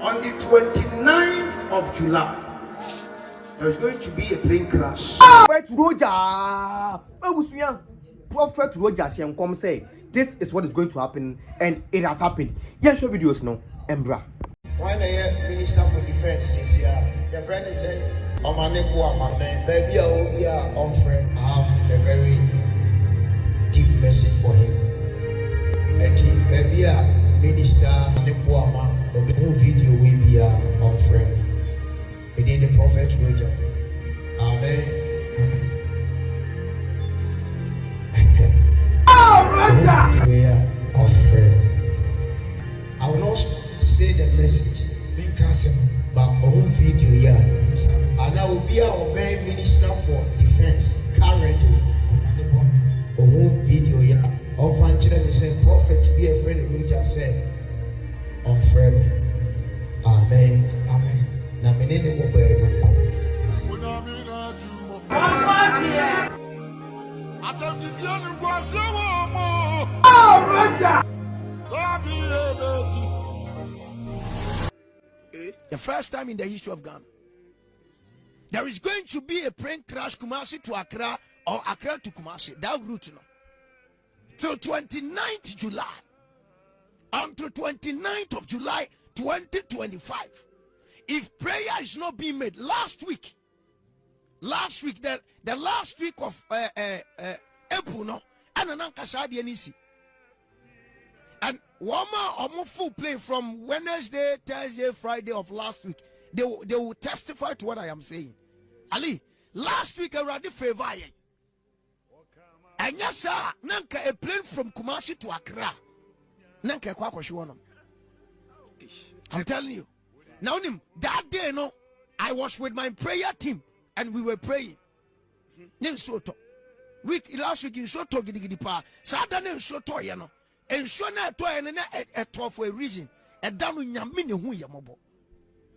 On the 29th of July, there's going to be a plane crash. Prophet Roja, Prophet Roja Shenkom say this is what is going to happen, and it has happened. Yes, show videos no, Embra. When the Minister for Defense is here, the friend is saying, Omane Boamah, baby, I have a very deep message for him. Baby, Minister Boamah, the video will be on friend. It is the Prophet Roja. Amen. Oh, Roja! We are on friend. I will not say the message, but our video here. And I will be our main Minister for Defense currently. Our video here. On Fanchina, they say, Prophet be a friend of Roja said, on friend. Amen. Amen. Now, my name is Oh, Roja! The first time in the history of Ghana, there is going to be a plane crash Kumasi to Accra or Accra to Kumasi. That route, no. Till 29th July, until 29th of July 2025. If prayer is not being made, last week, the last week of April, no, and Wama full play from Wednesday, Thursday, Friday of last week. They will testify to what I am saying. Ali, last week I read the favor. And yes, sir, Nanka a plane from Kumasi to Accra. Nanka Kwakoshiwanam. I'm telling you. Now, that day, no, I was with my prayer team and we were praying. Last week in Soto Gidigidipa, Saturday in Soto, you know. And so now a tough for a reason. A down in Yamini who Yamobo.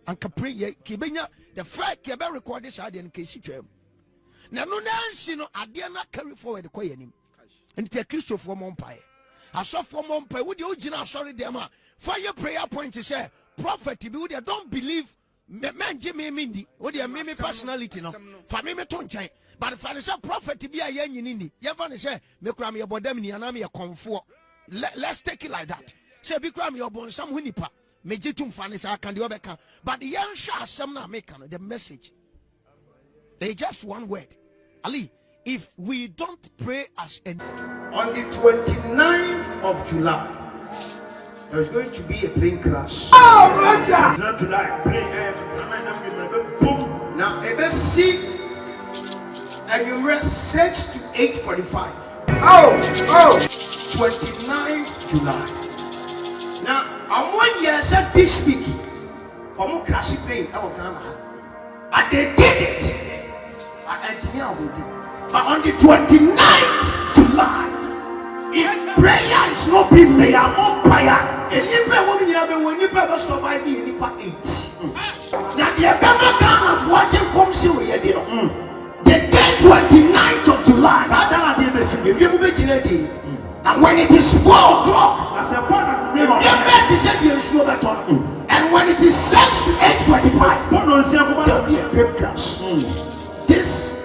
And Capri, Kibenya, the fact Keba recorded this idea in case you now no Nancy no I dare not carry forward the coin and take Christo for Mompire. I saw for Mompire with the original sorry dema. Fire prayer point to say, Prophet, don't believe man Jimmy Mindy, what your mimi personality no. For me, tongue. But if I say prophet to be a young in Indy, you have to say, Mekrami about them in a comfort. Let's take it like that. Say, Bikrami your bone, some winipa, Mejitum Fanis, I can do better. But the young shah, some not make the message. They just one word. Ali, if we don't pray as an On the 29th of July, there's going to be a plane crash. Oh, Roja! Not July, plane boom. Now, see, and you rest 6 to 8:45. Oh! 29th July. Now, I'm 1 year said this week. I'm crashing plane. And they did it. But on the 29th July, if prayer is not being made, I'm on fire. And if I want to survive in 8. Now, the Abema kind of watching comes here. The day 29th of July, and when it is 4 o'clock, and when it is 6 to 8:45, there will be a great crash. This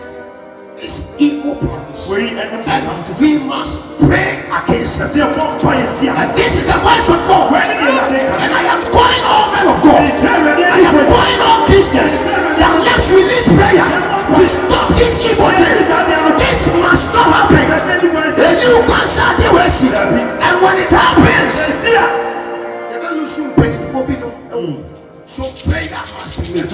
is evil plans. We must pray against it. And this is the voice of God. And I am calling all men of God. I am calling all Christians that let's release prayer to stop this evil thing. This must not happen. The new concert they will see. And when it happens, so prayer must be made.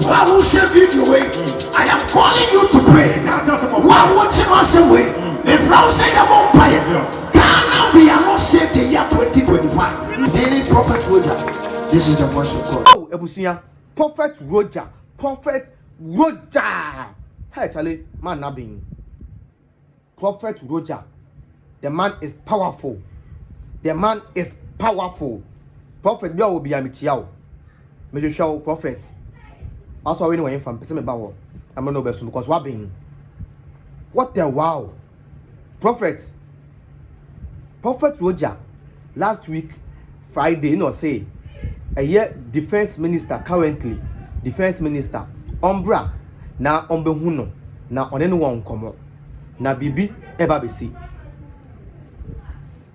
Why would you give you away? I am calling you to pray. Why would you must away? If I say I'm on fire, Ghana we are not saved the year 2025. Daily Prophet Roja. This is the voice of God. Oh, Ebusia, Prophet Roja, Prophet Roja. Hey, Charlie, man, nabbing. Prophet Roja. The man is powerful. The man is powerful. Prophet Bia will be a michiao. Major show prophet. Also, anyway, from Pesame Bow. I'm not best because what being. What the wow. Prophet Roja. Last week, Friday, say a year defense minister currently, defense minister, ombra, na ombehuno, na oneno one komo, na bibi eba besi.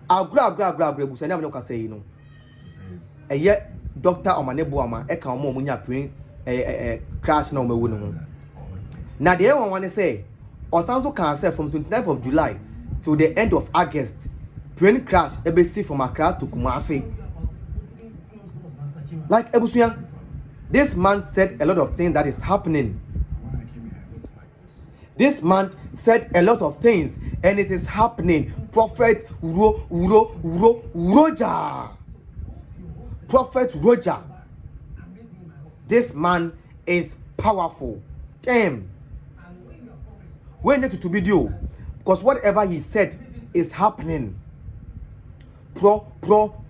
Agra busa na ka say no. A year Dr Omane Boamah eka omo munya prin crash na omewu no ho. Na the one say Osanso can say from 29th of July till the end of August, plane crash ebesi from Accra to Kumasi. Like Ebusuya, this man said a lot of things that is happening. This man said a lot of things and it is happening. Prophet Roja. Prophet Roja. This man is powerful. Damn. We need to video because whatever he said is happening. Prophet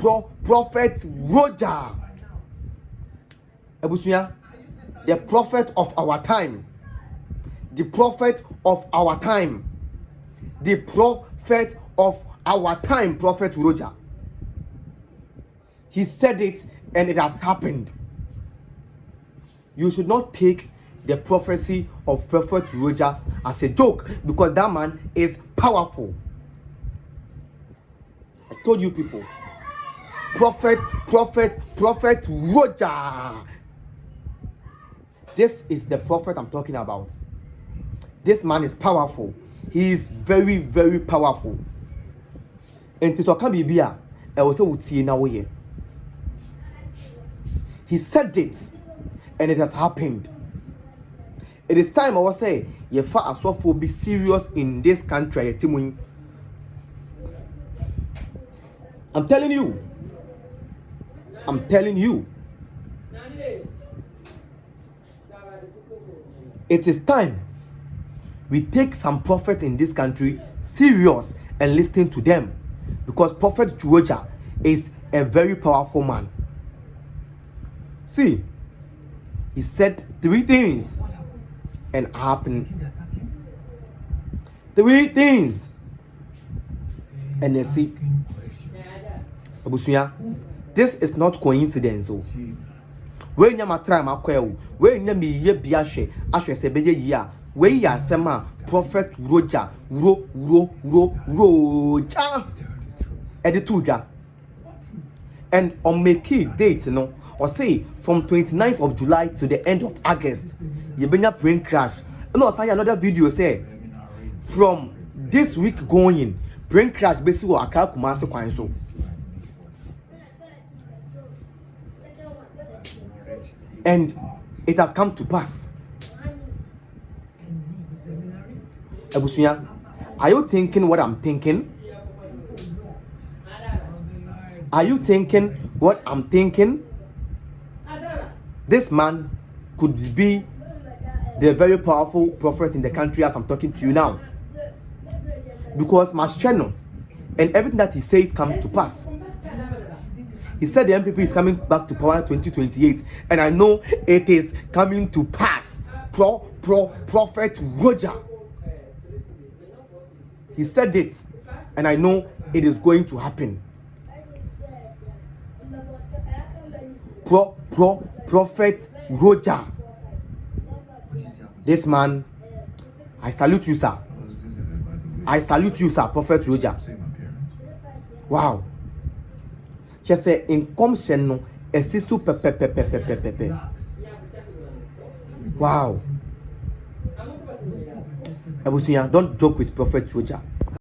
Roja. Ebusuya, the prophet of our time. The prophet of our time. The prophet of our time, Prophet Roja. He said it and it has happened. You should not take the prophecy of Prophet Roja as a joke because that man is powerful. I told you people. Prophet Roja. This is the prophet I'm talking about. This man is powerful. He is very, very powerful. And to can be beer, I was so now here. He said it, and it has happened. It is time I was say, ye fa aswafo be serious in this country. I'm telling you. I'm telling you. It is time we take some prophets in this country serious and listen to them because Prophet Roja is a very powerful man. See, he said 3 things and happened. 3 things and you see, Abusuya, this is not coincidence. When you try my quail, when you me ye biashe, ashe se beye ya. Where ya sema Prophet Roja Roja Edituja and on make date no or say from 29th of July to the end of August you bring up plane crash. No, say another video say from this week going plane crash basically Accra Kumasi kwan so. And it has come to pass. Ebusuya, are you thinking what I'm thinking? Are you thinking what I'm thinking? This man could be the very powerful prophet in the country as I'm talking to you now. Because my channel and everything that he says comes to pass. He said the MPP is coming back to power 2028, and I know it is coming to pass. Prophet Roja. He said it, and I know it is going to happen. Prophet Roja. This man, I salute you, sir. I salute you, sir, Prophet Roja. Wow. She said, in commission, no, a sister pepe. Wow. Ebusuya, don't joke with Prophet Roja.